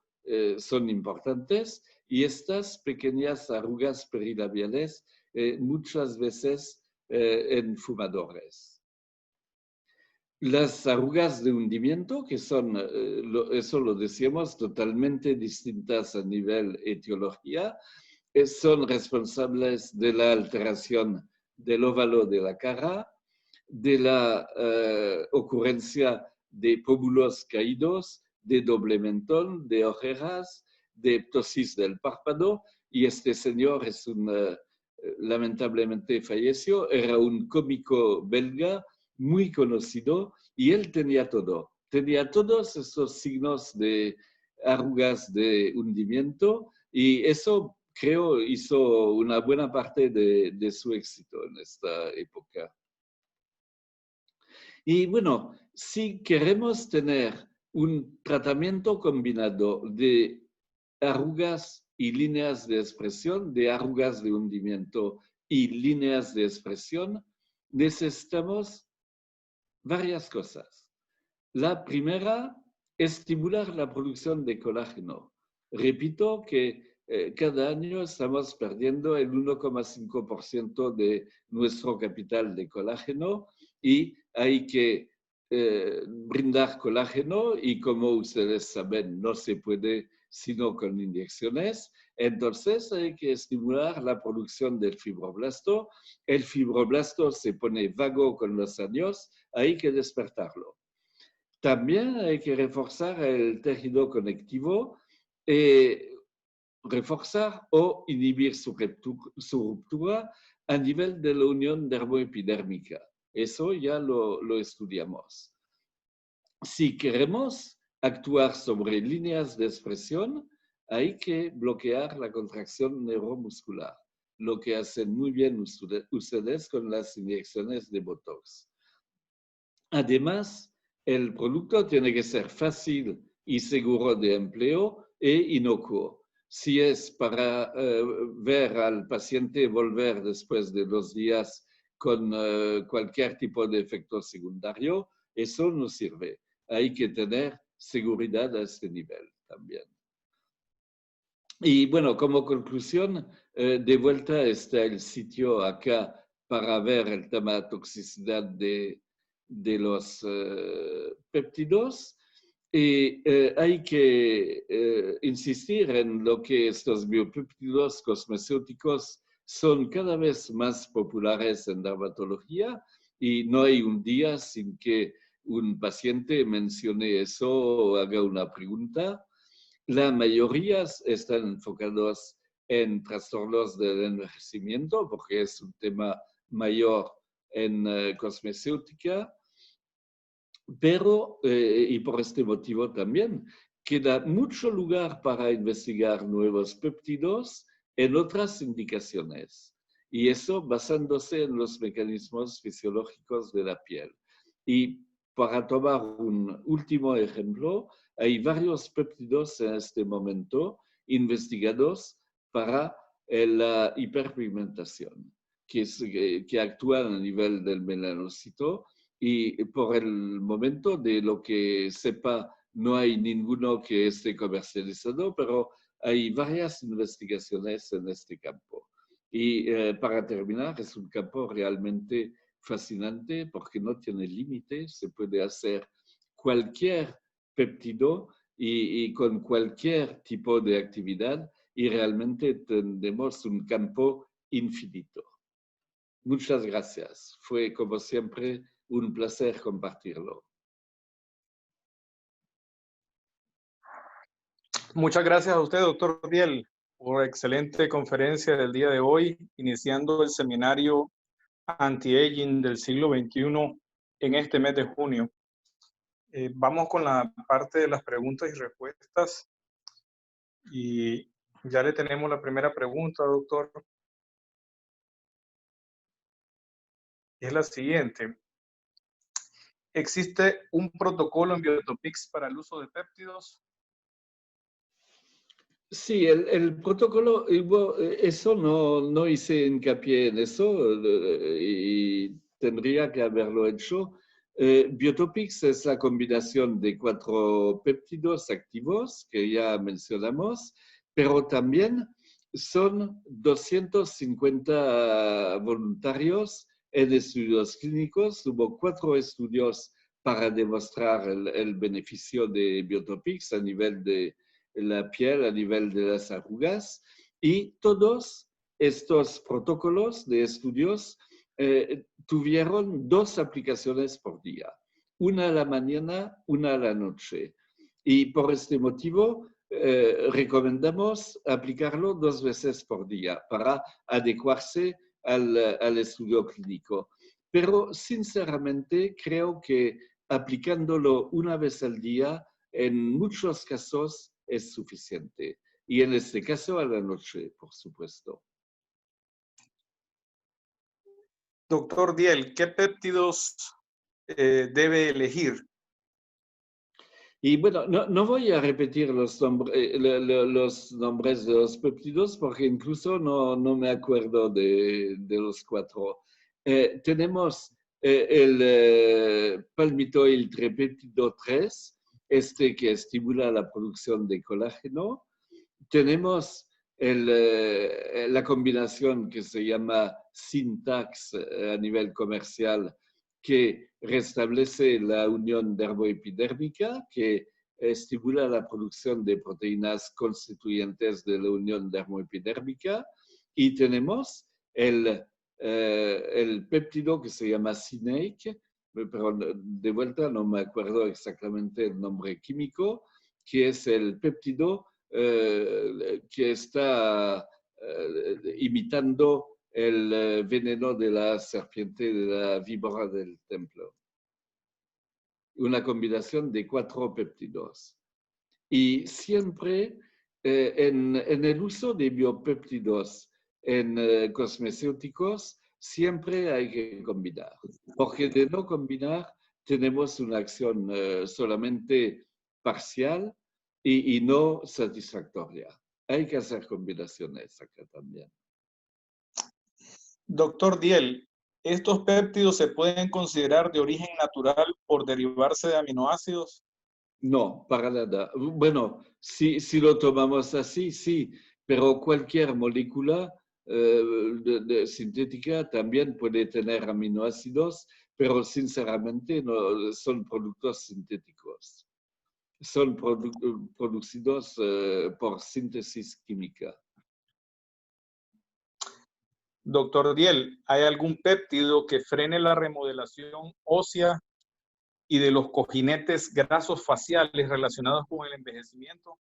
son importantes. Y estas pequeñas arrugas perilabiales muchas veces en fumadores. Las arrugas de hundimiento, que son, eso lo decíamos, totalmente distintas a nivel etiología, son responsables de la alteración del óvalo de la cara, de la ocurrencia de pómulos caídos, de doble mentón, de ojeras, de ptosis del párpado, y este señor es lamentablemente falleció, era un cómico belga muy conocido y él tenía todo. Tenía todos esos signos de arrugas de hundimiento y eso creo hizo una buena parte de su éxito en esta época. Y bueno, si queremos tener un tratamiento combinado de arrugas y líneas de expresión, de arrugas de hundimiento y líneas de expresión, necesitamos varias cosas. La primera, estimular la producción de colágeno. Repito que cada año estamos perdiendo el 1,5% de nuestro capital de colágeno y hay que brindar colágeno y como ustedes saben no se puede sino con inyecciones. Entonces hay que estimular la producción del fibroblasto. El fibroblasto se pone vago con los años, hay que despertarlo. También hay que reforzar el tejido conectivo, reforzar o inhibir su ruptura a nivel de la unión dermoepidérmica. Eso ya lo estudiamos. Si queremos actuar sobre líneas de expresión, hay que bloquear la contracción neuromuscular, lo que hacen muy bien ustedes con las inyecciones de Botox. Además, el producto tiene que ser fácil y seguro de empleo e inocuo. Si es para ver al paciente volver después de 2 días con cualquier tipo de efecto secundario, eso no sirve. Hay que tener seguridad a este nivel también. Y bueno, como conclusión, de vuelta está el sitio acá para ver el tema de toxicidad de los péptidos. Y hay que insistir en lo que estos biopéptidos cosmecéuticos son cada vez más populares en dermatología y no hay un día sin que un paciente mencione eso o haga una pregunta. La mayoría están enfocados en trastornos del envejecimiento porque es un tema mayor en cosmecéutica, pero, y por este motivo también, queda mucho lugar para investigar nuevos péptidos en otras indicaciones. Y eso basándose en los mecanismos fisiológicos de la piel. Y para tomar un último ejemplo, hay varios péptidos en este momento investigados para la hiperpigmentación, que actúan a nivel del melanocito y por el momento, de lo que sepa, no hay ninguno que esté comercializado, pero hay varias investigaciones en este campo. Y para terminar, es un campo realmente fascinante porque no tiene límite, se puede hacer cualquier péptido y con cualquier tipo de actividad y realmente tenemos un campo infinito. Muchas gracias. Fue como siempre un placer compartirlo. Muchas gracias a usted, doctor Diel, por excelente conferencia del día de hoy, iniciando el seminario Anti-Aging del siglo XXI en este mes de junio. Vamos con la parte de las preguntas y respuestas. Y ya le tenemos la primera pregunta, doctor. Es la siguiente. ¿Existe un protocolo en Biotopics para el uso de péptidos? Sí, el protocolo, eso no hice hincapié en eso y tendría que haberlo hecho. Biotopics es la combinación de 4 péptidos activos que ya mencionamos, pero también son 250 voluntarios en estudios clínicos. Hubo 4 estudios para demostrar el beneficio de Biotopics a nivel de la piel, a nivel de las arrugas, y todos estos protocolos de estudios tuvieron 2 aplicaciones por día, una a la mañana, una a la noche. Y por este motivo recomendamos aplicarlo 2 veces por día para adecuarse al estudio clínico. Pero sinceramente creo que aplicándolo una vez al día, en muchos casos es suficiente. Y en este caso a la noche, por supuesto. Doctor Diel, ¿qué péptidos debe elegir? Y bueno, no voy a repetir los nombres de los péptidos porque incluso no me acuerdo de los 4. Tenemos el palmitoil tripéptido 3, este que estimula la producción de colágeno. Tenemos la combinación que se llama Syntax a nivel comercial, que restablece la unión dermoepidérmica, que estimula la producción de proteínas constituyentes de la unión dermoepidérmica. Y tenemos el péptido que se llama Synake, pero de vuelta no me acuerdo exactamente el nombre químico, que es el péptido que está imitando el veneno de la serpiente de la víbora del templo. Una combinación de 4 péptidos. Y siempre en el uso de biopéptidos en cosmecéuticos, siempre hay que combinar. Porque de no combinar, tenemos una acción solamente parcial y no satisfactoria. Hay que hacer combinaciones acá también. Doctor Diel, ¿estos péptidos se pueden considerar de origen natural por derivarse de aminoácidos? No, para nada. Bueno, si lo tomamos así, sí, pero cualquier molécula sintética también puede tener aminoácidos, pero sinceramente no son productos sintéticos. Son producidos por síntesis química. Doctor Diel, ¿hay algún péptido que frene la remodelación ósea y de los cojinetes grasos faciales relacionados con el envejecimiento?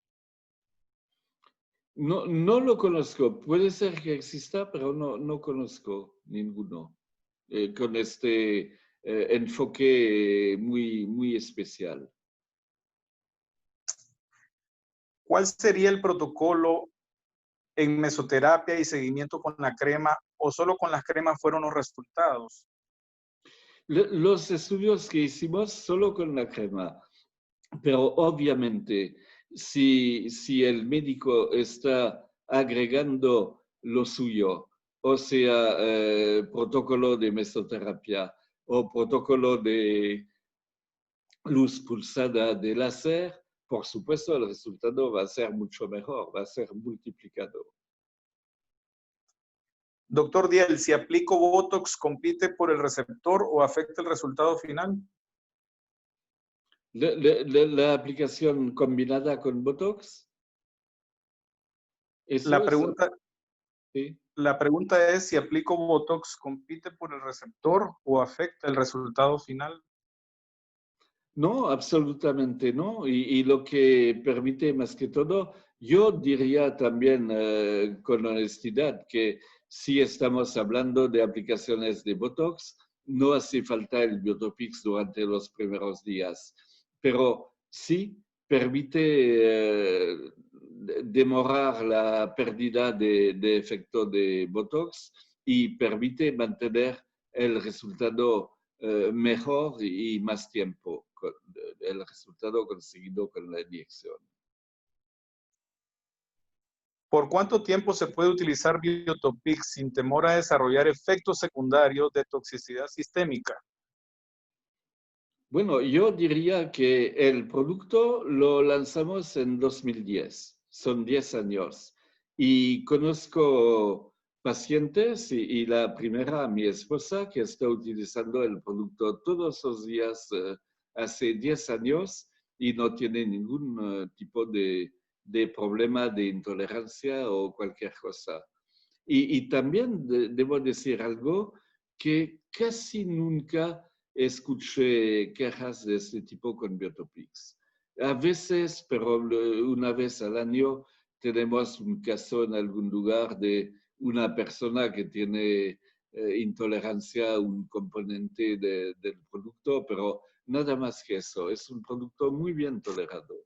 No lo conozco. Puede ser que exista, pero no conozco ninguno con este enfoque muy especial. ¿Cuál sería el protocolo en mesoterapia y seguimiento con la crema, o solo con las cremas fueron los resultados? Los estudios que hicimos solo con la crema, pero obviamente si el médico está agregando lo suyo, o sea, protocolo de mesoterapia o protocolo de luz pulsada de láser, por supuesto el resultado va a ser mucho mejor, va a ser multiplicado. Doctor Diel, si aplico Botox, ¿compite por el receptor o afecta el resultado final? La aplicación combinada con Botox, eso La es, pregunta, sí. la pregunta es si aplico Botox, ¿compite por el receptor o afecta el resultado final? No, absolutamente no. Y lo que permite más que todo, yo diría también con honestidad que si estamos hablando de aplicaciones de Botox, no hace falta el Biotopix durante los primeros días, pero sí permite demorar la pérdida de efecto de Botox y permite mantener el resultado mejor y más tiempo el resultado conseguido con la inyección. ¿Por cuánto tiempo se puede utilizar Biotopix sin temor a desarrollar efectos secundarios de toxicidad sistémica? Bueno, yo diría que el producto lo lanzamos en 2010, son 10 años, y conozco pacientes y la primera, mi esposa, que está utilizando el producto todos los días hace 10 años y no tiene ningún tipo de problema de intolerancia o cualquier cosa. Y también debo decir algo que casi nunca escuché quejas de este tipo con Biotopix. A veces, pero una vez al año, tenemos un caso en algún lugar de una persona que tiene intolerancia a un componente del producto, pero nada más que eso. Es un producto muy bien tolerado.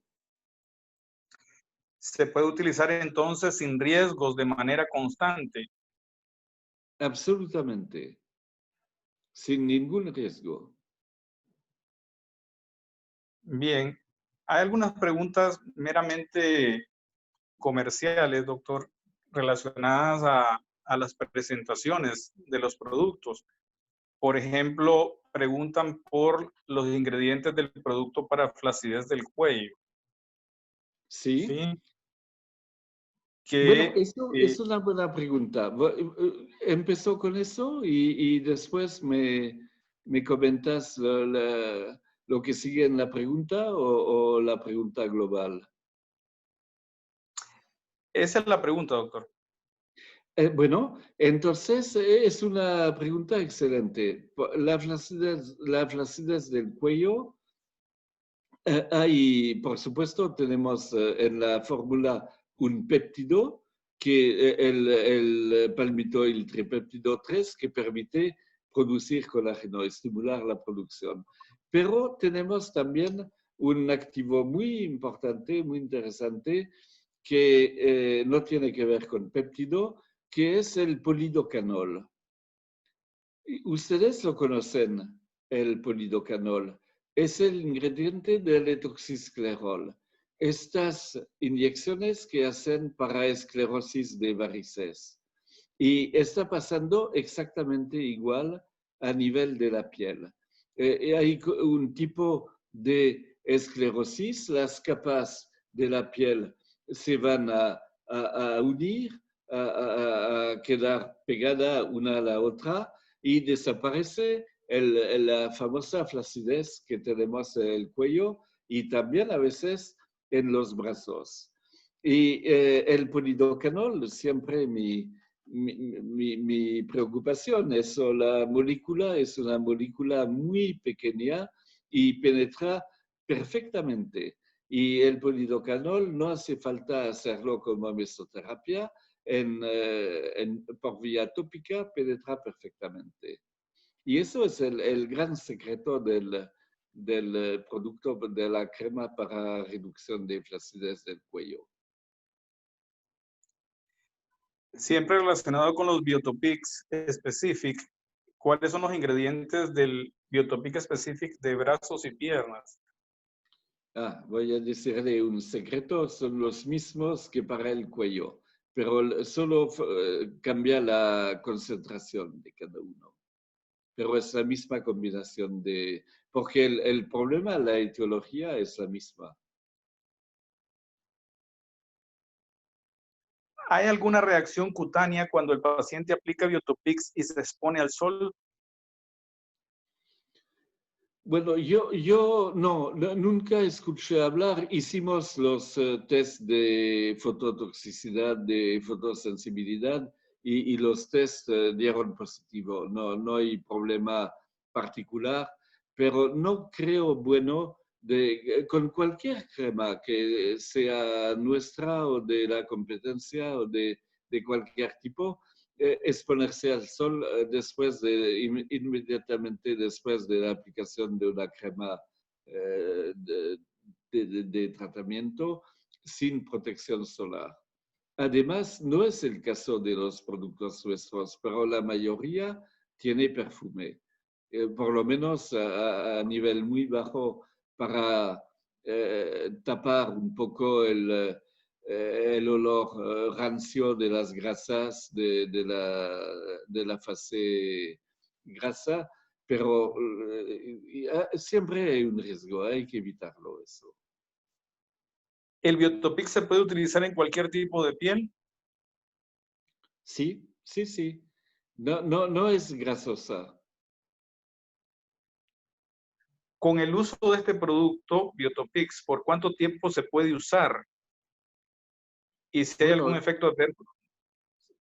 ¿Se puede utilizar entonces sin riesgos de manera constante? Absolutamente, sin ningún riesgo. Bien, hay algunas preguntas meramente comerciales, doctor, relacionadas a las presentaciones de los productos. Por ejemplo, preguntan por los ingredientes del producto para flacidez del cuello. Sí. ¿Sí? Bueno, Que eso es una buena pregunta. Empezó con eso y después me comentas lo que sigue en la pregunta o la pregunta global. esa es la pregunta, doctor. Bueno, entonces es una pregunta excelente. La flacidez del cuello, hay, por supuesto, tenemos en la fórmula un péptido, que el palmitoil tripéptido 3, que permite producir colágeno, estimular la producción. Pero tenemos también un activo muy importante, muy interesante, que no tiene que ver con péptido, que es el polidocanol. Ustedes lo conocen, el polidocanol. Es el ingrediente del etoxisclerol. Estas inyecciones que hacen para esclerosis de varices. Y está pasando exactamente igual a nivel de la piel. Hay un tipo de esclerosis, las capas de la piel se van a unir, a quedar pegada una a la otra y desaparece la famosa flacidez que tenemos en el cuello y también a veces en los brazos. Y el polidocanol, siempre mi preocupación, eso, la molécula es una molécula muy pequeña y penetra perfectamente. Y el polidocanol no hace falta hacerlo como mesoterapia, por vía tópica penetra perfectamente. Y eso es el gran secreto del producto de la crema para reducción de flacidez del cuello. Siempre relacionado con los Biotopics Specific, ¿cuáles son los ingredientes del Biotopic Specific de brazos y piernas? Voy a decirle un secreto, son los mismos que para el cuello, pero solo cambia la concentración de cada uno. Pero es la misma combinación porque el problema, la etiología es la misma. ¿Hay alguna reacción cutánea cuando el paciente aplica Biotopix y se expone al sol? Bueno, yo no, nunca escuché hablar. Hicimos los test de fototoxicidad, de fotosensibilidad y los test dieron positivo. No, no hay problema particular, pero no creo bueno con cualquier crema que sea nuestra o de la competencia o de cualquier tipo, exponerse al sol inmediatamente después de la aplicación de una crema de tratamiento sin protección solar. Además, no es el caso de los productos nuestros, pero la mayoría tiene perfume, por lo menos a nivel muy bajo para tapar un poco el olor rancio de las grasas de la fase grasa, pero siempre hay un riesgo, hay que evitarlo eso. ¿El Biotopic se puede utilizar en cualquier tipo de piel? Sí, sí, sí. No es grasosa. Con el uso de este producto, Biotopix, ¿por cuánto tiempo se puede usar? Y si hay algún Bueno, efecto adverso.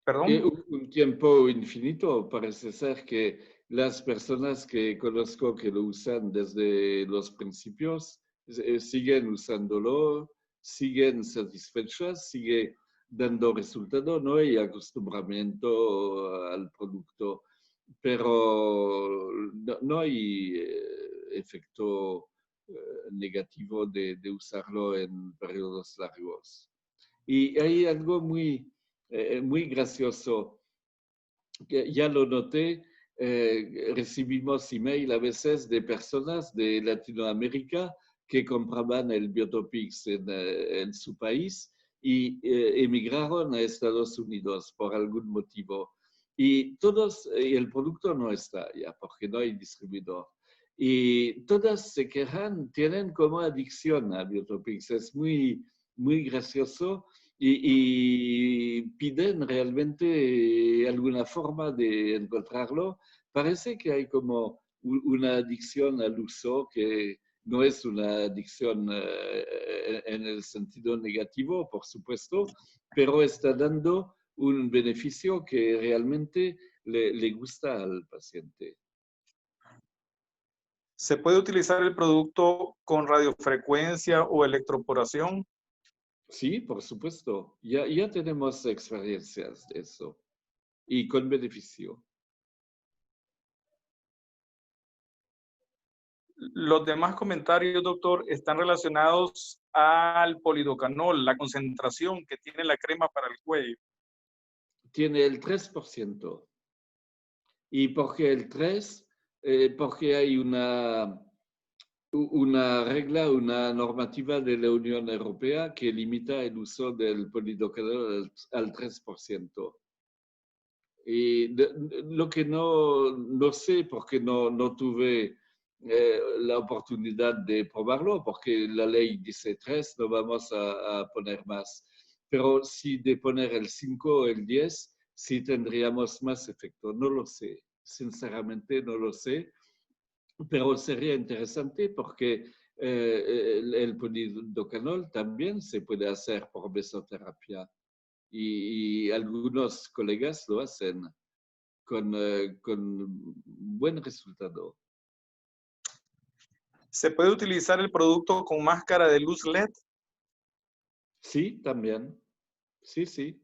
Perdón. un tiempo infinito. Parece ser que las personas que conozco que lo usan desde los principios siguen usándolo, siguen satisfechas, sigue dando resultado, no hay acostumbramiento al producto, pero no hay efecto negativo de usarlo en periodos largos. Y hay algo muy gracioso, que ya lo noté, recibimos email a veces de personas de Latinoamérica que compraban el Biotopix en su país y emigraron a Estados Unidos por algún motivo. Y el producto no está ya porque no hay distribuidor. Y todas se quejan, tienen como adicción a Biotopix. Es muy gracioso y piden realmente alguna forma de encontrarlo. Parece que hay como una adicción al uso que no es una adicción en el sentido negativo, por supuesto, pero está dando un beneficio que realmente le gusta al paciente. ¿Se puede utilizar el producto con radiofrecuencia o electroporación? Sí, por supuesto. Ya tenemos experiencias de eso y con beneficio. Los demás comentarios, doctor, están relacionados al polidocanol, la concentración que tiene la crema para el cuello. Tiene el 3%. ¿Y por qué el 3? Porque hay una regla, una normativa de la Unión Europea que limita el uso del polidocanol al 3%. Y lo que no sé, porque no tuve la oportunidad de probarlo, porque la ley dice 3, no vamos a poner más. Pero si de poner el 5 o el 10, sí tendríamos más efecto. No lo sé, sinceramente no lo sé, pero sería interesante porque el polidocanol también se puede hacer por mesoterapia y algunos colegas lo hacen con buen resultado. ¿Se puede utilizar el producto con máscara de luz LED? Sí, también. Sí, sí.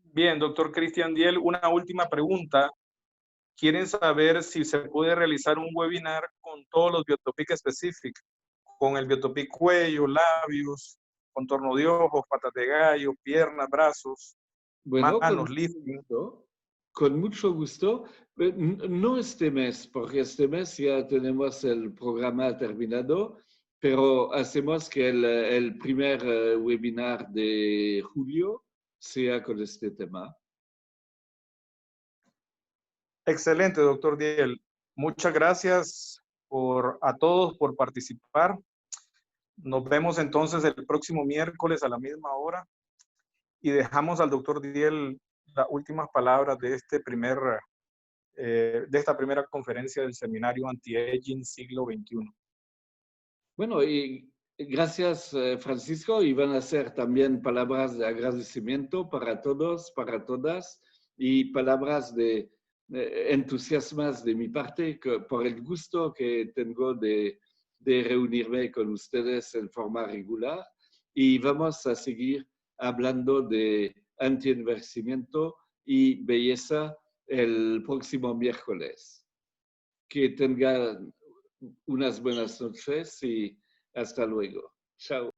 Bien, doctor Cristian Diel, una última pregunta. Quieren saber si se puede realizar un webinar con todos los Biotopic específicos, con el Biotopic cuello, labios, contorno de ojos, patas de gallo, piernas, brazos, Bueno, manos, lifting. con mucho gusto. No este mes, porque este mes ya tenemos el programa terminado, pero hacemos que el primer webinar de julio sea con este tema. Excelente, doctor Diel. Muchas gracias a todos por participar. Nos vemos entonces el próximo miércoles a la misma hora y dejamos al doctor Diel las últimas palabras de esta primera conferencia del seminario Anti-Aging Siglo XXI. Bueno, y gracias, Francisco, y van a ser también palabras de agradecimiento para todos, para todas, y palabras de entusiasmadas de mi parte por el gusto que tengo de reunirme con ustedes en forma regular y vamos a seguir hablando de antienvejecimiento y belleza el próximo miércoles. Que tengan unas buenas noches y hasta luego. Chao.